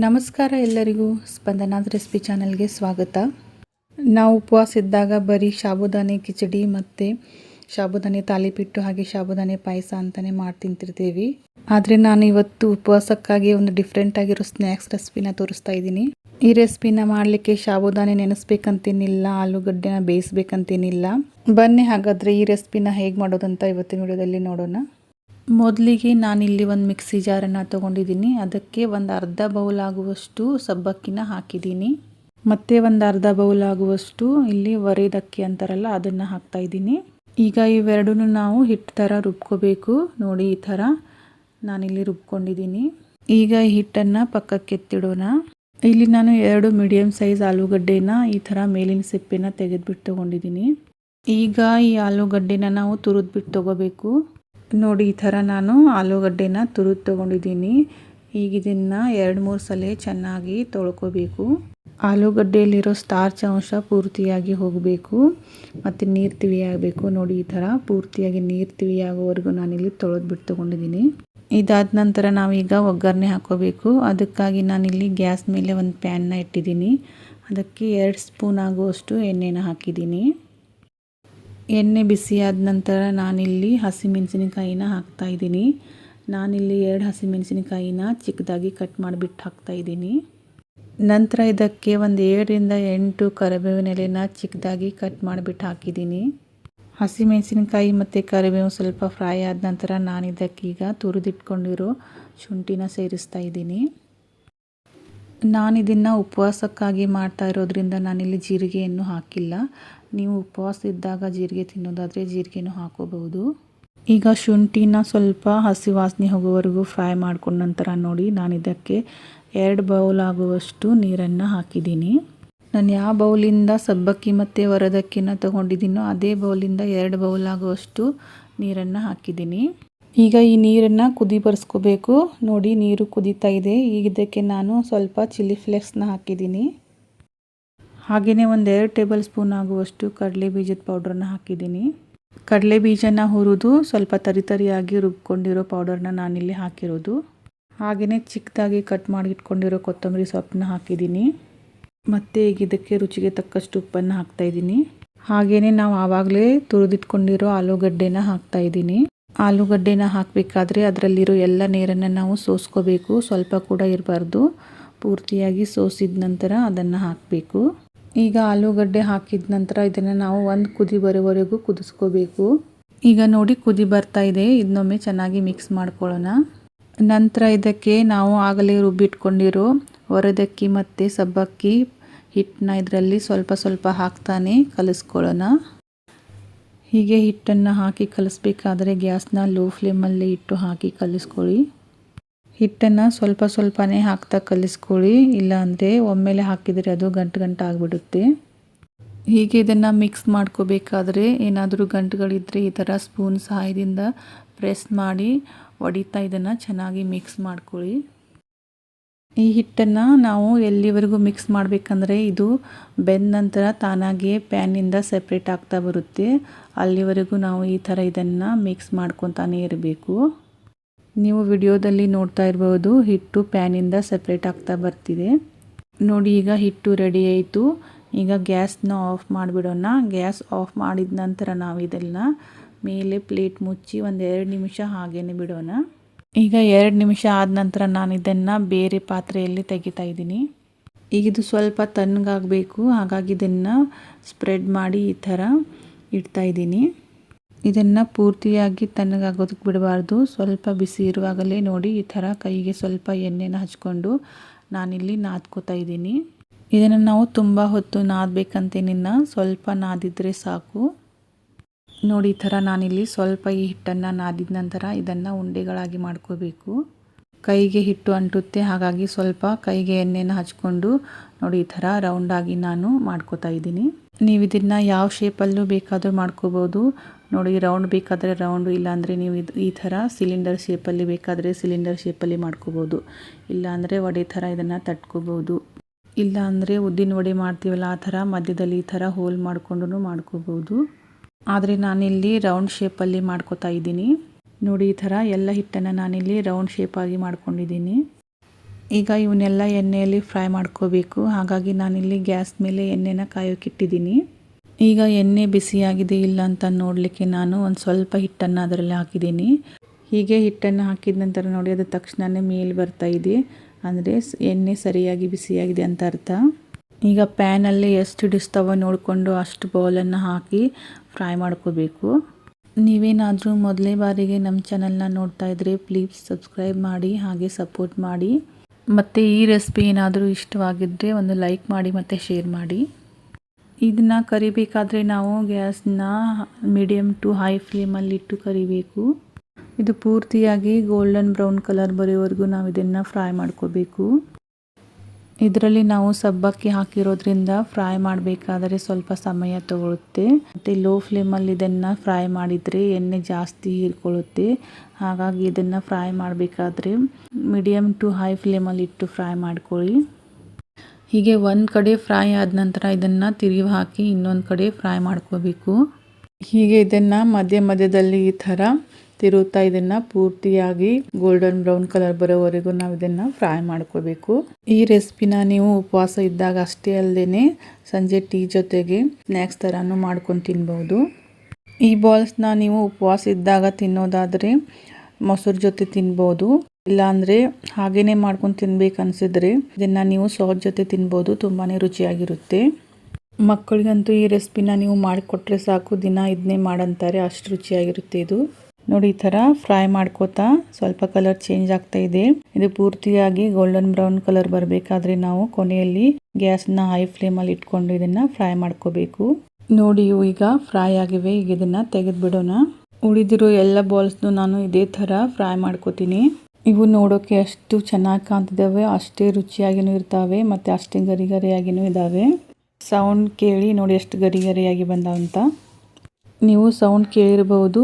ನಮಸ್ಕಾರ ಎಲ್ಲರಿಗೂ ಸ್ಪಂದನಾದ ರೆಸಿಪಿ ಚಾನಲ್ಗೆ ಸ್ವಾಗತ. ನಾವು ಉಪವಾಸ ಇದ್ದಾಗ ಬರೀ ಸಾಬುದಾನೆ ಕಿಚಡಿ ಮತ್ತು ಸಾಬುದಾನೆ ತಾಲಿಪಿಟ್ಟು ಹಾಗೆ ಸಾಬುದಾನೆ ಪಾಯಸ ಅಂತಲೇ ಮಾಡಿ ತಿಂತಿರ್ತೀವಿ. ಆದರೆ ನಾನು ಇವತ್ತು ಉಪವಾಸಕ್ಕಾಗಿ ಒಂದು ಡಿಫ್ರೆಂಟ್ ಆಗಿರೋ ಸ್ನ್ಯಾಕ್ಸ್ ರೆಸಿಪಿನ ತೋರಿಸ್ತಾ ಇದ್ದೀನಿ. ಈ ರೆಸಿಪಿನ ಮಾಡಲಿಕ್ಕೆ ಸಾಬುದಾನೆ ನೆನೆಸ್ಬೇಕಂತೇನಿಲ್ಲ, ಆಲೂಗಡ್ಡೆನ ಬೇಯಿಸ್ಬೇಕಂತೇನಿಲ್ಲ. ಬನ್ನಿ ಹಾಗಾದರೆ ಈ ರೆಸಿಪಿನ ಹೇಗೆ ಮಾಡೋದಂತ ಇವತ್ತಿನ ವಿಡಿಯೋದಲ್ಲಿ ನೋಡೋಣ. ಮೊದಲಿಗೆ ನಾನಿಲ್ಲಿ ಒಂದು ಮಿಕ್ಸಿ ಜಾರನ್ನು ತೊಗೊಂಡಿದ್ದೀನಿ. ಅದಕ್ಕೆ ಒಂದು ಅರ್ಧ ಬೌಲ್ ಆಗುವಷ್ಟು ಸಬ್ಬಕ್ಕಿನ ಹಾಕಿದ್ದೀನಿ. ಮತ್ತು ಒಂದು ಅರ್ಧ ಬೌಲ್ ಆಗುವಷ್ಟು ಇಲ್ಲಿ ವರೆದಕ್ಕಿ ಅಂತಾರಲ್ಲ ಅದನ್ನು ಹಾಕ್ತಾಯಿದ್ದೀನಿ. ಈಗ ಇವೆರಡೂ ನಾವು ಹಿಟ್ಟು ಥರ ರುಬ್ಕೋಬೇಕು. ನೋಡಿ, ಈ ಥರ ನಾನಿಲ್ಲಿ ರುಬ್ಕೊಂಡಿದ್ದೀನಿ. ಈಗ ಈ ಹಿಟ್ಟನ್ನು ಪಕ್ಕಕ್ಕೆ ಎತ್ತಿಡೋಣ. ಇಲ್ಲಿ ನಾನು 2 ಮೀಡಿಯಮ್ ಸೈಜ್ ಆಲೂಗಡ್ಡೆನ ಈ ಥರ ಮೇಲಿನ ಸಿಪ್ಪೆನ ತೆಗೆದುಬಿಟ್ಟು ತೊಗೊಂಡಿದ್ದೀನಿ. ಈಗ ಈ ಆಲೂಗಡ್ಡೆನ ನಾವು ತುರಿದ್ಬಿಟ್ಟು ತೊಗೋಬೇಕು. ನೋಡಿ, ಈ ಥರ ನಾನು ಆಲೂಗಡ್ಡೆನ ತುರಿದು ತೊಗೊಂಡಿದ್ದೀನಿ. ಈಗ ಇದನ್ನು 2-3 ಸಲ ಚೆನ್ನಾಗಿ ತೊಳ್ಕೊಬೇಕು. ಆಲೂಗಡ್ಡೆಯಲ್ಲಿರೋ ಸ್ಟಾರ್ಚ್ ಅಂಶ ಪೂರ್ತಿಯಾಗಿ ಹೋಗಬೇಕು ಮತ್ತು ನೀರು ತಿವಿಯಾಗಬೇಕು. ನೋಡಿ, ಈ ಥರ ಪೂರ್ತಿಯಾಗಿ ನೀರು ತಿವಿಯಾಗೋವರೆಗೂ ನಾನಿಲ್ಲಿ ತೊಳೆದ್ಬಿಟ್ಟು ತೊಗೊಂಡಿದ್ದೀನಿ. ಇದಾದ ನಂತರ ನಾವೀಗ ಒಗ್ಗರಣೆ ಹಾಕೋಬೇಕು. ಅದಕ್ಕಾಗಿ ನಾನಿಲ್ಲಿ ಗ್ಯಾಸ್ ಮೇಲೆ ಒಂದು ಪ್ಯಾನ್ನ ಇಟ್ಟಿದ್ದೀನಿ. ಅದಕ್ಕೆ 2 ಸ್ಪೂನ್ ಆಗುವಷ್ಟು ಎಣ್ಣೆನ ಹಾಕಿದ್ದೀನಿ. ಎಣ್ಣೆ ಬಿಸಿಯಾದ ನಂತರ ನಾನಿಲ್ಲಿ ಹಸಿಮೆಣಸಿನಕಾಯಿನ ಹಾಕ್ತಾಯಿದ್ದೀನಿ. ನಾನಿಲ್ಲಿ 2 ಹಸಿಮೆಣಸಿನಕಾಯಿನ ಚಿಕ್ಕದಾಗಿ ಕಟ್ ಮಾಡಿಬಿಟ್ಟು ಹಾಕ್ತಾಯಿದ್ದೀನಿ. ನಂತರ ಇದಕ್ಕೆ ಒಂದು 7ರಿಂದ 8 ಕರಿಬೇವಿನ ಎಲೆನ ಚಿಕ್ಕದಾಗಿ ಕಟ್ ಮಾಡಿಬಿಟ್ಟು ಹಾಕಿದ್ದೀನಿ. ಹಸಿಮೆಣಸಿನಕಾಯಿ ಮತ್ತು ಕರಿಬೇವು ಸ್ವಲ್ಪ ಫ್ರೈ ಆದ ನಂತರ ನಾನು ಇದಕ್ಕೀಗ ತುರಿದಿಟ್ಕೊಂಡಿರೋ ಶುಂಠಿನ ಸೇರಿಸ್ತಾ ಇದ್ದೀನಿ. ನಾನಿದನ್ನು ಉಪವಾಸಕ್ಕಾಗಿ ಮಾಡ್ತಾ ಇರೋದ್ರಿಂದ ನಾನಿಲ್ಲಿ ಜೀರಿಗೆಯನ್ನು ಹಾಕಿಲ್ಲ. ನೀವು ಉಪವಾಸ ಇದ್ದಾಗ ಜೀರಿಗೆ ತಿನ್ನೋದಾದರೆ ಜೀರಿಗೆನೂ ಹಾಕೋಬಹುದು. ಈಗ ಶುಂಠಿನ ಸ್ವಲ್ಪ ಹಸಿ ವಾಸನೆ ಹೋಗೋವರೆಗೂ ಫ್ರೈ ಮಾಡ್ಕೊಂಡ ನಂತರ ನೋಡಿ, ನಾನು ಇದಕ್ಕೆ 2 ಬೌಲ್ ಆಗುವಷ್ಟು ನೀರನ್ನು ಹಾಕಿದ್ದೀನಿ. ನಾನು ಯಾವ ಬೌಲಿಂದ ಸಬ್ಬಕ್ಕಿ ಮತ್ತು ವರದಕ್ಕಿನ ತೊಗೊಂಡಿದ್ದೀನೋ ಅದೇ ಬೌಲಿಂದ 2 ಬೌಲ್ ಆಗುವಷ್ಟು ನೀರನ್ನು ಹಾಕಿದ್ದೀನಿ. ಈಗ ಈ ನೀರನ್ನು ಕುದಿ ಬರ್ಸ್ಕೋಬೇಕು. ನೋಡಿ, ನೀರು ಕುದೀತಾ ಇದೆ. ಈಗ ಇದಕ್ಕೆ ನಾನು ಸ್ವಲ್ಪ ಚಿಲ್ಲಿ ಫ್ಲೇಕ್ಸ್ನ ಹಾಕಿದ್ದೀನಿ. ಹಾಗೆಯೇ ಒಂದು 2 ಟೇಬಲ್ ಸ್ಪೂನ್ ಆಗುವಷ್ಟು ಕಡಲೆ ಬೀಜದ ಪೌಡ್ರನ್ನ ಹಾಕಿದ್ದೀನಿ. ಕಡಲೆ ಬೀಜನ ಹುರಿದು ಸ್ವಲ್ಪ ತರಿಯಾಗಿ ರುಬ್ಕೊಂಡಿರೋ ಪೌಡರ್ನ ನಾನಿಲ್ಲಿ ಹಾಕಿರೋದು. ಹಾಗೆಯೇ ಚಿಕ್ಕದಾಗಿ ಕಟ್ ಮಾಡಿ ಇಟ್ಕೊಂಡಿರೋ ಕೊತ್ತಂಬರಿ ಸೊಪ್ಪನ್ನ ಹಾಕಿದ್ದೀನಿ. ಮತ್ತು ಈಗ ಇದಕ್ಕೆ ರುಚಿಗೆ ತಕ್ಕಷ್ಟು ಉಪ್ಪನ್ನು ಹಾಕ್ತಾಯಿದ್ದೀನಿ. ಹಾಗೆಯೇ ನಾವು ಆವಾಗಲೇ ತುರಿದಿಟ್ಕೊಂಡಿರೋ ಆಲೂಗಡ್ಡೆನ ಹಾಕ್ತಾಯಿದ್ದೀನಿ. ಆಲೂಗಡ್ಡೆನ ಹಾಕಬೇಕಾದ್ರೆ ಅದರಲ್ಲಿರೋ ಎಲ್ಲ ನೀರನ್ನು ನಾವು ಸೋಸ್ಕೋಬೇಕು. ಸ್ವಲ್ಪ ಕೂಡ ಇರಬಾರ್ದು. ಪೂರ್ತಿಯಾಗಿ ಸೋಸಿದ ನಂತರ ಅದನ್ನು ಹಾಕಬೇಕು. ಈಗ ಆಲೂಗಡ್ಡೆ ಹಾಕಿದ ನಂತರ ಇದನ್ನು ನಾವು ಒಂದು ಕುದಿ ಬರೋವರೆಗೂ ಕುದಿಸ್ಕೋಬೇಕು. ಈಗ ನೋಡಿ, ಕುದಿ ಬರ್ತಾ ಇದೆ. ಇದನ್ನೊಮ್ಮೆ ಚೆನ್ನಾಗಿ ಮಿಕ್ಸ್ ಮಾಡ್ಕೊಳ್ಳೋಣ. ನಂತರ ಇದಕ್ಕೆ ನಾವು ಆಗಲೇ ರುಬ್ಬಿಟ್ಕೊಂಡಿರೋ ವರದಕ್ಕಿ ಮತ್ತು ಸಬ್ಬಕ್ಕಿ ಹಿಟ್ಟನ್ನ ಇದರಲ್ಲಿ ಸ್ವಲ್ಪ ಸ್ವಲ್ಪ ಹಾಕ್ತಾನೆ ಕಲಿಸ್ಕೊಳ್ಳೋಣ. ಹೀಗೆ ಹಿಟ್ಟನ್ನು ಹಾಕಿ ಕಲಿಸ್ಬೇಕಾದ್ರೆ ಗ್ಯಾಸ್ನ ಲೋ ಫ್ಲೇಮಲ್ಲಿ ಇಟ್ಟು ಹಾಕಿ ಕಲಿಸ್ಕೊಳ್ಳಿ. ಹಿಟ್ಟನ್ನು ಸ್ವಲ್ಪ ಸ್ವಲ್ಪನೇ ಹಾಕ್ತಾ ಕಲಿಸ್ಕೊಳ್ಳಿ. ಇಲ್ಲಾಂದರೆ ಒಮ್ಮೆಲೆ ಹಾಕಿದರೆ ಅದು ಗಂಟು ಆಗಿಬಿಡುತ್ತೆ. ಹೀಗೆ ಇದನ್ನು ಮಿಕ್ಸ್ ಮಾಡ್ಕೋಬೇಕಾದ್ರೆ ಏನಾದರೂ ಗಂಟುಗಳಿದ್ದರೆ ಈ ಥರ ಸ್ಪೂನ್ ಸಹಾಯದಿಂದ ಪ್ರೆಸ್ ಮಾಡಿ ಒಡಿತಾ ಇದನ್ನು ಚೆನ್ನಾಗಿ ಮಿಕ್ಸ್ ಮಾಡ್ಕೊಳ್ಳಿ. ಈ ಹಿಟ್ಟನ್ನು ನಾವು ಎಲ್ಲಿವರೆಗೂ ಮಿಕ್ಸ್ ಮಾಡಬೇಕಂದ್ರೆ ಇದು ಬೆಂದ ನಂತರ ತಾನಾಗಿಯೇ ಪ್ಯಾನಿಂದ ಸೆಪ್ರೇಟ್ ಆಗ್ತಾ ಬರುತ್ತೆ. ಅಲ್ಲಿವರೆಗೂ ನಾವು ಈ ಥರ ಇದನ್ನು ಮಿಕ್ಸ್ ಮಾಡ್ಕೊತಾನೇ ಇರಬೇಕು. ನೀವು ವಿಡಿಯೋದಲ್ಲಿ ನೋಡ್ತಾ ಇರ್ಬೋದು, ಹಿಟ್ಟು ಪ್ಯಾನಿಂದ ಸೆಪ್ರೇಟ್ ಆಗ್ತಾ ಬರ್ತಿದೆ. ನೋಡಿ, ಈಗ ಹಿಟ್ಟು ರೆಡಿ ಆಯಿತು. ಈಗ ಗ್ಯಾಸ್ನ ಆಫ್ ಮಾಡಿಬಿಡೋಣ. ಗ್ಯಾಸ್ ಆಫ್ ಮಾಡಿದ ನಂತರ ನಾವು ಇದನ್ನು ಮೇಲೆ ಪ್ಲೇಟ್ ಮುಚ್ಚಿ ಒಂದು 2 ನಿಮಿಷ ಹಾಗೇ ಬಿಡೋಣ. ಈಗ 2 ನಿಮಿಷ ಆದ ನಂತರ ನಾನು ಇದನ್ನು ಬೇರೆ ಪಾತ್ರೆಯಲ್ಲಿ ತೆಗಿತಾ ಇದ್ದೀನಿ. ಈಗ ಇದು ಸ್ವಲ್ಪ ತಣ್ಣಗಾಗಬೇಕು. ಹಾಗಾಗಿ ಇದನ್ನು ಸ್ಪ್ರೆಡ್ ಮಾಡಿ ಈ ಥರ ಇಡ್ತಾಯಿದ್ದೀನಿ. ಇದನ್ನು ಪೂರ್ತಿಯಾಗಿ ತಣ್ಣಗಾಗೋದಕ್ಕೆ ಬಿಡಬಾರ್ದು. ಸ್ವಲ್ಪ ಬಿಸಿ ಇರುವಾಗಲೇ ನೋಡಿ, ಈ ಥರ ಕೈಗೆ ಸ್ವಲ್ಪ ಎಣ್ಣೆನ ಹಚ್ಕೊಂಡು ನಾನಿಲ್ಲಿ ನಾದ್ಕೋತಾ ಇದ್ದೀನಿ. ಇದನ್ನು ನಾವು ತುಂಬ ಹೊತ್ತು ನಾದಬೇಕಂತೇನಿಲ್ಲ, ಸ್ವಲ್ಪ ನಾದಿದ್ರೆ ಸಾಕು. ನೋಡಿ, ಈ ಥರ ನಾನಿಲ್ಲಿ ಸ್ವಲ್ಪ ಈ ಹಿಟ್ಟನ್ನು ನಾದಿದ ನಂತರ ಇದನ್ನು ಉಂಡೆಗಳಾಗಿ ಮಾಡ್ಕೋಬೇಕು. ಕೈಗೆ ಹಿಟ್ಟು ಅಂಟುತ್ತೆ, ಹಾಗಾಗಿ ಸ್ವಲ್ಪ ಕೈಗೆ ಎಣ್ಣೆನ ಹಚ್ಕೊಂಡು ನೋಡಿ ಈ ಥರ ರೌಂಡಾಗಿ ನಾನು ಮಾಡ್ಕೋತಾ ಇದ್ದೀನಿ. ನೀವು ಇದನ್ನು ಯಾವ ಶೇಪಲ್ಲೂ ಬೇಕಾದರೂ ಮಾಡ್ಕೋಬೋದು. ನೋಡಿ, ರೌಂಡ್ ಬೇಕಾದರೆ ರೌಂಡು, ಇಲ್ಲಾಂದರೆ ನೀವು ಈ ಥರ ಸಿಲಿಂಡರ್ ಶೇಪಲ್ಲಿ ಬೇಕಾದರೆ ಸಿಲಿಂಡರ್ ಶೇಪಲ್ಲಿ ಮಾಡ್ಕೋಬೋದು. ಇಲ್ಲಾಂದರೆ ವಡೆ ಥರ ಇದನ್ನು ತಟ್ಕೋಬೋದು. ಇಲ್ಲಾಂದರೆ ಉದ್ದಿನ ವಡೆ ಮಾಡ್ತೀವಲ್ಲ ಆ ಥರ ಮಧ್ಯದಲ್ಲಿ ಈ ಥರ ಹೋಲ್ ಮಾಡಿಕೊಂಡು ಮಾಡ್ಕೋಬೋದು. ಆದರೆ ನಾನಿಲ್ಲಿ ರೌಂಡ್ ಶೇಪಲ್ಲಿ ಮಾಡ್ಕೋತಾ ಇದ್ದೀನಿ. ನೋಡಿ, ಈ ಥರ ಎಲ್ಲ ಹಿಟ್ಟನ್ನು ನಾನಿಲ್ಲಿ ರೌಂಡ್ ಶೇಪಾಗಿ ಮಾಡ್ಕೊಂಡಿದ್ದೀನಿ. ಈಗ ಇವನ್ನೆಲ್ಲ ಎಣ್ಣೆಯಲ್ಲಿ ಫ್ರೈ ಮಾಡ್ಕೋಬೇಕು. ಹಾಗಾಗಿ ನಾನಿಲ್ಲಿ ಗ್ಯಾಸ್ ಮೇಲೆ ಎಣ್ಣೆನ ಕಾಯೋಕ್ಕಿಟ್ಟಿದ್ದೀನಿ. ಈಗ ಎಣ್ಣೆ ಬಿಸಿಯಾಗಿದೆ ಇಲ್ಲ ಅಂತ ನೋಡಲಿಕ್ಕೆ ನಾನು ಒಂದು ಸ್ವಲ್ಪ ಹಿಟ್ಟನ್ನು ಅದರಲ್ಲಿ ಹಾಕಿದ್ದೀನಿ. ಹೀಗೆ ಹಿಟ್ಟನ್ನು ಹಾಕಿದ ನಂತರ ನೋಡಿ ಅದು ತಕ್ಷಣವೇ ಮೇಲೆ ಬರ್ತಾ ಇದೆ, ಅಂದರೆ ಎಣ್ಣೆ ಸರಿಯಾಗಿ ಬಿಸಿಯಾಗಿದೆ ಅಂತ ಅರ್ಥ. ಈಗ ಪ್ಯಾನಲ್ಲಿ ಎಷ್ಟು ಹಿಡಿಸ್ತಾವೋ ನೋಡಿಕೊಂಡು ಅಷ್ಟು ಬೌಲನ್ನು ಹಾಕಿ ಫ್ರೈ ಮಾಡ್ಕೋಬೇಕು. ನೀವೇನಾದರೂ ಮೊದಲೇ ಬಾರಿಗೆ ನಮ್ಮ ಚಾನಲ್ನ ನೋಡ್ತಾ ಇದ್ದರೆ ಪ್ಲೀಸ್ ಸಬ್ಸ್ಕ್ರೈಬ್ ಮಾಡಿ, ಹಾಗೆ ಸಪೋರ್ಟ್ ಮಾಡಿ. ಮತ್ತು ಈ ರೆಸಿಪಿ ಏನಾದರೂ ಇಷ್ಟವಾಗಿದ್ದರೆ ಒಂದು ಲೈಕ್ ಮಾಡಿ ಮತ್ತು ಶೇರ್ ಮಾಡಿ. ಇದನ್ನು ಕರಿಬೇಕಾದ್ರೆ ನಾವು ಗ್ಯಾಸ್ನ ಮೀಡಿಯಮ್ ಟು ಹೈ ಫ್ಲೇಮಲ್ಲಿ ಇಟ್ಟು ಕರಿಬೇಕು. ಇದು ಪೂರ್ತಿಯಾಗಿ ಗೋಲ್ಡನ್ ಬ್ರೌನ್ ಕಲರ್ ಬರೋವರೆಗೂ ನಾವು ಇದನ್ನು ಫ್ರೈ ಮಾಡ್ಕೋಬೇಕು. ಇದರಲ್ಲಿ ನಾವು ಸಬ್ಬಕ್ಕಿ ಹಾಕಿರೋದ್ರಿಂದ ಫ್ರೈ ಮಾಡಬೇಕಾದರೆ ಸ್ವಲ್ಪ ಸಮಯ ತಗೊಳುತ್ತೆ. ಮತ್ತು ಲೋ ಫ್ಲೇಮಲ್ಲಿ ಇದನ್ನು ಫ್ರೈ ಮಾಡಿದರೆ ಎಣ್ಣೆ ಜಾಸ್ತಿ ಹೀರ್ಕೊಳ್ಳುತ್ತೆ. ಹಾಗಾಗಿ ಇದನ್ನು ಫ್ರೈ ಮಾಡಬೇಕಾದ್ರೆ ಮೀಡಿಯಮ್ ಟು ಹೈ ಫ್ಲೇಮಲ್ಲಿ ಇಟ್ಟು ಫ್ರೈ ಮಾಡ್ಕೊಳ್ಳಿ. ಹೀಗೆ ಒಂದು ಕಡೆ ಫ್ರೈ ಆದ ನಂತರ ಇದನ್ನು ತಿರುವಿ ಹಾಕಿ ಇನ್ನೊಂದು ಕಡೆ ಫ್ರೈ ಮಾಡ್ಕೋಬೇಕು. ಹೀಗೆ ಇದನ್ನು ಮಧ್ಯದಲ್ಲಿ ಈ ಥರ ತಿರುತ್ತಾ ಇದನ್ನು ಪೂರ್ತಿಯಾಗಿ ಗೋಲ್ಡನ್ ಬ್ರೌನ್ ಕಲರ್ ಬರೋವರೆಗೂ ನಾವು ಇದನ್ನು ಫ್ರೈ ಮಾಡ್ಕೋಬೇಕು. ಈ ರೆಸಿಪಿನ ನೀವು ಉಪವಾಸ ಇದ್ದಾಗ ಅಷ್ಟೇ ಅಲ್ಲದೆ ಸಂಜೆ ಟೀ ಜೊತೆಗೆ ಸ್ನ್ಯಾಕ್ಸ್ ಥರನೂ ಮಾಡ್ಕೊಂಡು ತಿನ್ಬೋದು. ಈ ಬಾಲ್ಸ್ನ ನೀವು ಉಪವಾಸ ಇದ್ದಾಗ ತಿನ್ನೋದಾದರೆ ಮೊಸರು ಜೊತೆ ತಿನ್ಬೋದು, ಇಲ್ಲಾಂದರೆ ಹಾಗೇ ಮಾಡ್ಕೊಂಡು ತಿನ್ಬೇಕು ಅನಿಸಿದ್ರೆ ಇದನ್ನು ನೀವು ಸಾಸ್ ಜೊತೆ ತಿನ್ಬೋದು. ತುಂಬಾ ರುಚಿಯಾಗಿರುತ್ತೆ. ಮಕ್ಕಳಿಗಂತೂ ಈ ರೆಸಿಪಿನ ನೀವು ಮಾಡಿಕೊಟ್ರೆ ಸಾಕು, ದಿನ ಇದನ್ನೇ ಮಾಡಂತಾರೆ, ಅಷ್ಟು ರುಚಿಯಾಗಿರುತ್ತೆ ಇದು. ನೋಡಿ ಈ ಥರ ಫ್ರೈ ಮಾಡ್ಕೋತಾ ಸ್ವಲ್ಪ ಕಲರ್ ಚೇಂಜ್ ಆಗ್ತಾ ಇದೆ. ಇದು ಪೂರ್ತಿಯಾಗಿ ಗೋಲ್ಡನ್ ಬ್ರೌನ್ ಕಲರ್ ಬರಬೇಕಾದ್ರೆ ನಾವು ಕೊನೆಯಲ್ಲಿ ಗ್ಯಾಸ್ನ ಹೈ ಫ್ಲೇಮಲ್ಲಿ ಇಟ್ಕೊಂಡು ಇದನ್ನು ಫ್ರೈ ಮಾಡ್ಕೋಬೇಕು. ನೋಡಿ ಇವು ಈಗ ಫ್ರೈ ಆಗಿವೆ. ಈಗ ಇದನ್ನು ತೆಗೆದುಬಿಡೋಣ. ಉಳಿದಿರೋ ಎಲ್ಲ ಬಾಲ್ಸ್ನು ನಾನು ಇದೇ ಥರ ಫ್ರೈ ಮಾಡ್ಕೋತೀನಿ. ಇವು ನೋಡೋಕ್ಕೆ ಅಷ್ಟು ಚೆನ್ನಾಗಿ ಕಾಣ್ತಿದ್ದಾವೆ, ಅಷ್ಟೇ ರುಚಿಯಾಗಿಯೂ ಇರ್ತಾವೆ ಮತ್ತು ಅಷ್ಟೇ ಗರಿ ಗರಿಯಾಗಿಯೂ ಇದ್ದಾವೆ. ಸೌಂಡ್ ಕೇಳಿ ನೋಡಿ ಎಷ್ಟು ಗರಿ ಗರಿಯಾಗಿ ಬಂದಾವಂತ. ನೀವು ಸೌಂಡ್ ಕೇಳಿರಬಹುದು.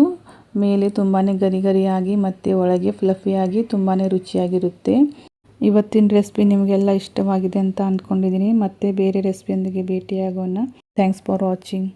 ಮೇಲೆ ತುಂಬಾ ಗರಿ ಗರಿಯಾಗಿ ಮತ್ತು ಒಳಗೆ ಫ್ಲಫಿಯಾಗಿ ತುಂಬಾ ರುಚಿಯಾಗಿರುತ್ತೆ. ಇವತ್ತಿನ ರೆಸಿಪಿ ನಿಮಗೆಲ್ಲ ಇಷ್ಟವಾಗಿದೆ ಅಂತ ಅಂದ್ಕೊಂಡಿದ್ದೀನಿ. ಮತ್ತೆ ಬೇರೆ ರೆಸಿಪಿಯೊಂದಿಗೆ ಭೇಟಿಯಾಗೋಣ. Thanks for watching.